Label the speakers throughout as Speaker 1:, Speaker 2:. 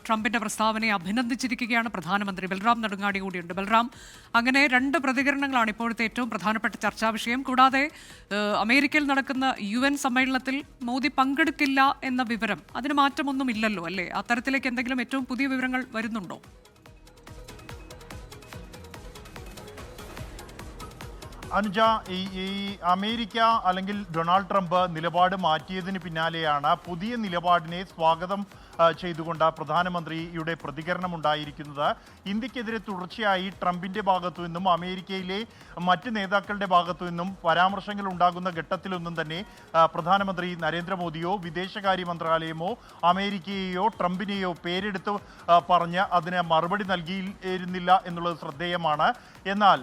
Speaker 1: ട്രംപിന്റെ പ്രസ്താവനയെ അഭിനന്ദിച്ചിരിക്കുകയാണ് പ്രധാനമന്ത്രി. ബൽറാം നെടുങ്ങാടി കൂടിയുണ്ട്. ബൽറാം, അങ്ങനെ രണ്ട് പ്രതികരണങ്ങളാണ് ഇപ്പോഴത്തെ ഏറ്റവും പ്രധാനപ്പെട്ട ചർച്ചാ വിഷയം. കൂടാതെ അമേരിക്കയിൽ നടക്കുന്ന UN സമ്മേളനത്തിൽ മോദി പങ്കെടുക്കില്ല എന്ന വിവരം, അതിന് മാറ്റമൊന്നുമില്ലല്ലോ അല്ലേ? അത്തരത്തിലേക്ക് എന്തെങ്കിലും ഏറ്റവും പുതിയ വിവരങ്ങൾ വരുന്നുണ്ടോ?
Speaker 2: അനുജ, ഈ അമേരിക്ക അല്ലെങ്കിൽ ഡൊണാൾഡ് ട്രംപ് നിലപാട് മാറ്റിയതിന് പിന്നാലെയാണ് പുതിയ നിലപാടിനെ സ്വാഗതം ചെയ്തുകൊണ്ട് പ്രധാനമന്ത്രിയുടെ പ്രതികരണം ഉണ്ടായിരിക്കുന്നത്. ഇന്ത്യക്കെതിരെ തുടർച്ചയായി ട്രംപിന്റെ ഭാഗത്തു നിന്നും അമേരിക്കയിലെ മറ്റ് നേതാക്കളുടെ ഭാഗത്തു നിന്നും പരാമർശങ്ങൾ ഉണ്ടാകുന്ന ഘട്ടത്തിലൊന്നും തന്നെ പ്രധാനമന്ത്രി നരേന്ദ്രമോദിയോ വിദേശകാര്യ മന്ത്രാലയമോ അമേരിക്കയെയോ ട്രംപിനെയോ പേരെടുത്ത് പറഞ്ഞ് അതിന് മറുപടി നൽകിയിരുന്നില്ല എന്നുള്ളത് ശ്രദ്ധേയമാണ്. എന്നാൽ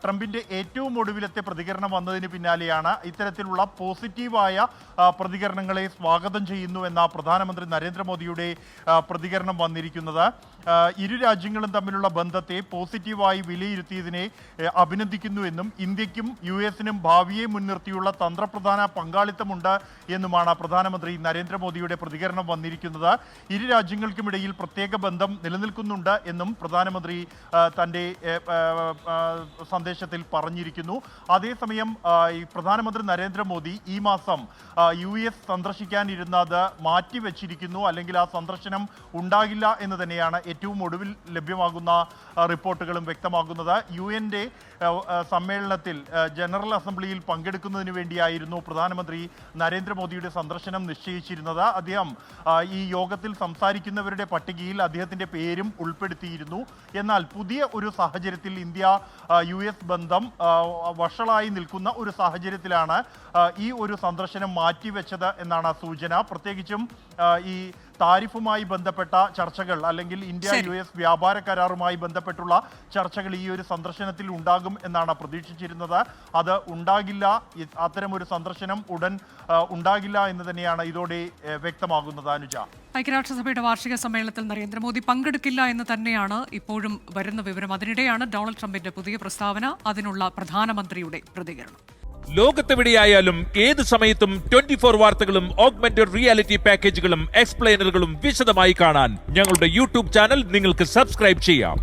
Speaker 2: ട്രംപിന്റെ ഏറ്റവും ഒടുവിലത്തെ പ്രതികരണം വന്നതിന് പിന്നാലെയാണ് ഇത്തരത്തിലുള്ള പോസിറ്റീവായ പ്രതികരണങ്ങളെ സ്വാഗതം ചെയ്യുന്നു എന്ന പ്രധാനമന്ത്രി നരേന്ദ്രമോദിയുടെ പ്രതികരണം വന്നിരിക്കുന്നത്. ഇരു രാജ്യങ്ങളും തമ്മിലുള്ള ബന്ധത്തെ പോസിറ്റീവായി വിലയിരുത്തിയതിനെ അഭിനന്ദിക്കുന്നു എന്നും ഇന്ത്യക്കും US-നും ഭാവിയെ മുൻനിർത്തിയുള്ള തന്ത്രപ്രധാന പങ്കാളിത്തമുണ്ട് എന്നുമാണ് പ്രധാനമന്ത്രി നരേന്ദ്രമോദിയുടെ പ്രതികരണം വന്നിരിക്കുന്നത്. ഇരു രാജ്യങ്ങൾക്കുമിടയിൽ പ്രത്യേക ബന്ധം നിലനിൽക്കുന്നുണ്ട് എന്നും പ്രധാനമന്ത്രി തൻ്റെ സന്ദേശത്തിൽ പറഞ്ഞിരിക്കുന്നു. അതേസമയം ഈ പ്രധാനമന്ത്രി നരേന്ദ്രമോദി ഈ മാസം US സന്ദർശിക്കാനിരുന്നത് മാറ്റിവെച്ചിരിക്കുന്നു, അല്ലെങ്കിൽ ആ സന്ദർശനം ഉണ്ടാകില്ല എന്ന് തന്നെയാണ് ഏറ്റവും ഒടുവിൽ ലഭ്യമാകുന്ന റിപ്പോർട്ടുകളും വ്യക്തമാകുന്നത്. UN-ന്റെ സമ്മേളനത്തിൽ ജനറൽ അസംബ്ലിയിൽ പങ്കെടുക്കുന്നതിന് വേണ്ടിയായിരുന്നു പ്രധാനമന്ത്രി നരേന്ദ്രമോദിയുടെ സന്ദർശനം നിശ്ചയിച്ചിരുന്നത്. അദ്ദേഹം ഈ യോഗത്തിൽ സംസാരിക്കുന്നവരുടെ പട്ടികയിൽ അദ്ദേഹത്തിൻ്റെ പേരും ഉൾപ്പെടുത്തിയിരുന്നു. എന്നാൽ പുതിയ ഒരു സാഹചര്യത്തിൽ ഇന്ത്യ US ബന്ധം വഷളായി നിൽക്കുന്ന ഒരു സാഹചര്യത്തിലാണ് ഈ ഒരു സന്ദർശനം മാറ്റിവെച്ചത് എന്നാണ് സൂചന. പ്രത്യേകിച്ചും ഈ താരിഫുമായി ബന്ധപ്പെട്ട ചർച്ചകൾ, അല്ലെങ്കിൽ ഇന്ത്യ US വ്യാപാര കരാറുമായി ബന്ധപ്പെട്ടുള്ള ചർച്ചകൾ ഈ ഒരു സന്ദർശനത്തിൽ ഉണ്ടാകും എന്നാണ് പ്രതീക്ഷിച്ചിരുന്നത്. അത് ഉണ്ടാകില്ല. അത്തരമൊരു സന്ദർശനം ഉടൻ ഉണ്ടാകില്ല എന്ന് തന്നെയാണ് ഇതോടെ വ്യക്തമാകുന്നത്. അനുജ,
Speaker 1: ഐക്യരാഷ്ട്രസഭയുടെ വാർഷിക സമ്മേളനത്തിൽ നരേന്ദ്രമോദി പങ്കെടുക്കില്ല എന്ന് തന്നെയാണ് ഇപ്പോഴും വരുന്ന വിവരം. അതിനിടെയാണ് ഡൊണാൾഡ് ട്രംപിന്റെ പുതിയ പ്രസ്താവന, അതിനുള്ള പ്രധാനമന്ത്രിയുടെ പ്രതികരണം.
Speaker 3: ലോകത്തെവിടെയായാലും ഏത് സമയത്തും 24 വാർത്തകളും ഓഗ്മെന്റഡ് റിയാലിറ്റി പാക്കേജുകളും എക്സ്പ്ലെയിനറുകളും വിശദമായി കാണാൻ ഞങ്ങളുടെ YouTube ചാനൽ നിങ്ങൾക്ക് സബ്സ്ക്രൈബ് ചെയ്യാം.